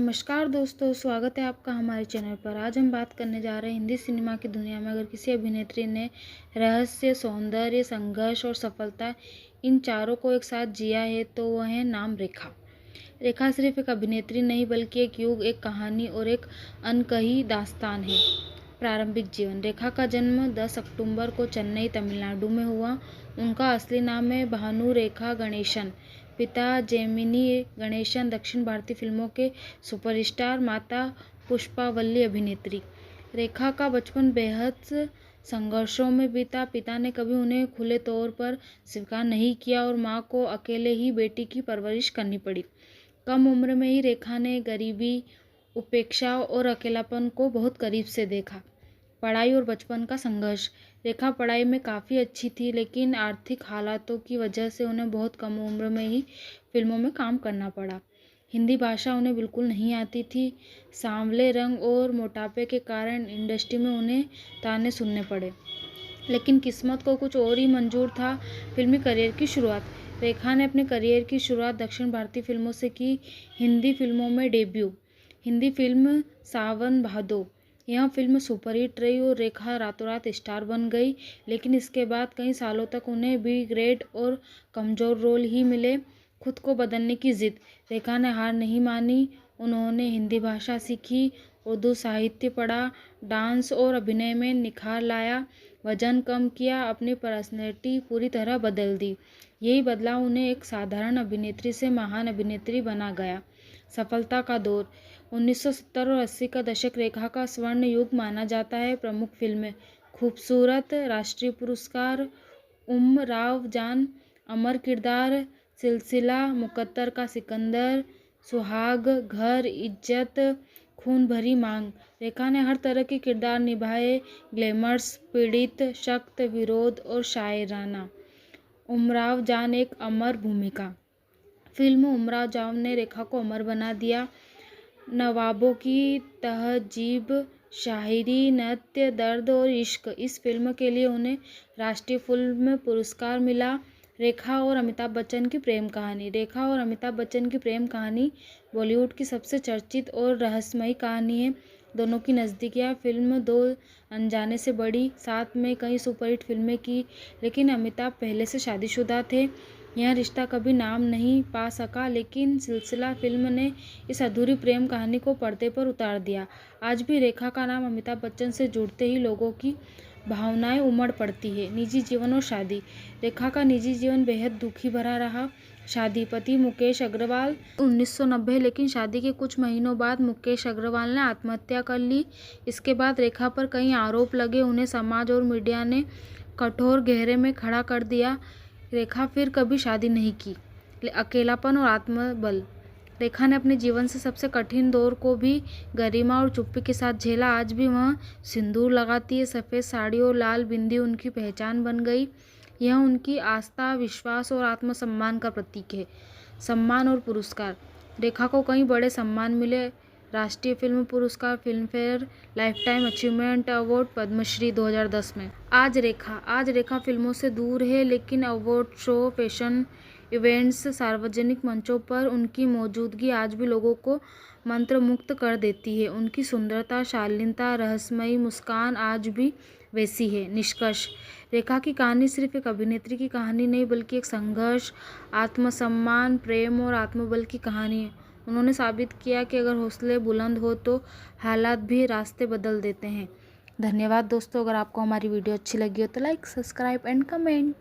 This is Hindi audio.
नमस्कार दोस्तों, स्वागत है आपका हमारे चैनल पर। आज हम बात करने जा रहे हैं हिंदी सिनेमा की दुनिया में अगर किसी अभिनेत्री ने रहस्य, सौंदर्य, संघर्ष और सफलता इन चारों को एक साथ जिया है तो वह है नाम रेखा। रेखा सिर्फ एक अभिनेत्री नहीं बल्कि एक युग, एक कहानी और एक अनकही दास्तान है। प्रारंभिक जीवन। रेखा का जन्म 10 अक्टूबर को चेन्नई, तमिलनाडु में हुआ। उनका असली नाम है भानु रेखा गणेशन। पिता जेमिनी गणेशन दक्षिण भारतीय फिल्मों के सुपरस्टार, माता पुष्पावल्ली अभिनेत्री। रेखा का बचपन बेहद संघर्षों में बीता। पिता ने कभी उन्हें खुले तौर पर स्वीकार नहीं किया और मां को अकेले ही बेटी की परवरिश करनी पड़ी। कम उम्र में ही रेखा ने गरीबी, उपेक्षा और अकेलापन को बहुत करीब से देखा। पढ़ाई और बचपन का संघर्ष। रेखा पढ़ाई में काफ़ी अच्छी थी, लेकिन आर्थिक हालातों की वजह से उन्हें बहुत कम उम्र में ही फिल्मों में काम करना पड़ा। हिंदी भाषा उन्हें बिल्कुल नहीं आती थी। सांवले रंग और मोटापे के कारण इंडस्ट्री में उन्हें ताने सुनने पड़े, लेकिन किस्मत को कुछ और ही मंजूर था। फिल्मी करियर की शुरुआत। रेखा ने अपने करियर की शुरुआत दक्षिण भारतीय फिल्मों से की। हिंदी फिल्मों में डेब्यू। हिंदी फिल्म सावन भादो। यह फिल्म सुपरहिट रही और रेखा रातों रात स्टार बन गई, लेकिन इसके बाद कई सालों तक उन्हें बी ग्रेड और कमज़ोर रोल ही मिले। खुद को बदलने की जिद। रेखा ने हार नहीं मानी। उन्होंने हिंदी भाषा सीखी, उर्दू साहित्य पढ़ा, डांस और अभिनय में निखार लाया, वजन कम किया, अपनी पर्सनैलिटी पूरी तरह बदल दी। यही बदलाव उन्हें एक साधारण अभिनेत्री से महान अभिनेत्री बना गया। सफलता का दौर। 1970 और 80 का दशक रेखा का स्वर्ण युग माना जाता है। प्रमुख फिल्में: खूबसूरत, राष्ट्रीय पुरस्कार, उमराव जान, अमर किरदार, सिलसिला, मुकद्दर का सिकंदर, सुहाग, घर, इज्जत, खून भरी मांग। रेखा ने हर तरह के किरदार निभाए: ग्लैमरस, पीड़ित, सख्त, विरोध और शायराना। उमराव जान एक अमर भूमिका। फिल्म उमराव जान ने रेखा को अमर बना दिया। नवाबों की तहजीब, शायरी, नृत्य, दर्द और इश्क। इस फिल्म के लिए उन्हें राष्ट्रीय फिल्म पुरस्कार मिला। रेखा और अमिताभ बच्चन की प्रेम कहानी। रेखा और अमिताभ बच्चन की प्रेम कहानी बॉलीवुड की सबसे चर्चित और रहस्यमयी कहानी है। दोनों की नज़दीकियाँ। फिल्म दो अनजाने से बढ़ी। साथ में कई सुपरहिट फिल्में की, लेकिन अमिताभ पहले से शादीशुदा थे। यह रिश्ता कभी नाम नहीं पा सका, लेकिन सिलसिला फिल्म ने इस अधूरी प्रेम कहानी को पर्दे पर उतार दिया। आज भी रेखा का नाम अमिताभ बच्चन से जुड़ते ही लोगों की भावनाएं उमड़ पड़ती है। निजी जीवन और शादी। रेखा का निजी जीवन बेहद दुखी भरा रहा। शादी। पति मुकेश अग्रवाल 1990, लेकिन शादी के कुछ महीनों बाद मुकेश अग्रवाल ने आत्महत्या कर ली। इसके बाद रेखा पर कई आरोप लगे। उन्हें समाज और मीडिया ने कठोर घेरे में खड़ा कर दिया। रेखा फिर कभी शादी नहीं की। अकेलापन और आत्मबल। रेखा ने अपने जीवन से सबसे कठिन दौर को भी गरिमा और चुप्पी के साथ झेला। आज भी वह सिंदूर लगाती है। सफ़ेद साड़ी और लाल बिंदी उनकी पहचान बन गई। यह उनकी आस्था, विश्वास और आत्मसम्मान का प्रतीक है। सम्मान और पुरस्कार। रेखा को कई बड़े सम्मान मिले: राष्ट्रीय फिल्म पुरस्कार, Filmfare lifetime achievement award, Padma Shri 2010 में। आज रेखा फिल्मों से दूर है, लेकिन अवार्ड शो, फैशन इवेंट्स, सार्वजनिक मंचों पर उनकी मौजूदगी आज भी लोगों को मंत्रमुग्ध कर देती है। उनकी सुंदरता, शालीनता, रहस्यमयी मुस्कान आज भी वैसी है। निष्कर्ष। रेखा की कहानी सिर्फ एक अभिनेत्री की कहानी नहीं बल्कि एक संघर्ष, आत्मसम्मान, प्रेम और आत्मबल की कहानी है। उन्होंने साबित किया कि अगर हौसले बुलंद हो तो हालात भी रास्ते बदल देते हैं। धन्यवाद दोस्तों। अगर आपको हमारी वीडियो अच्छी लगी हो तो लाइक, सब्सक्राइब एंड कमेंट।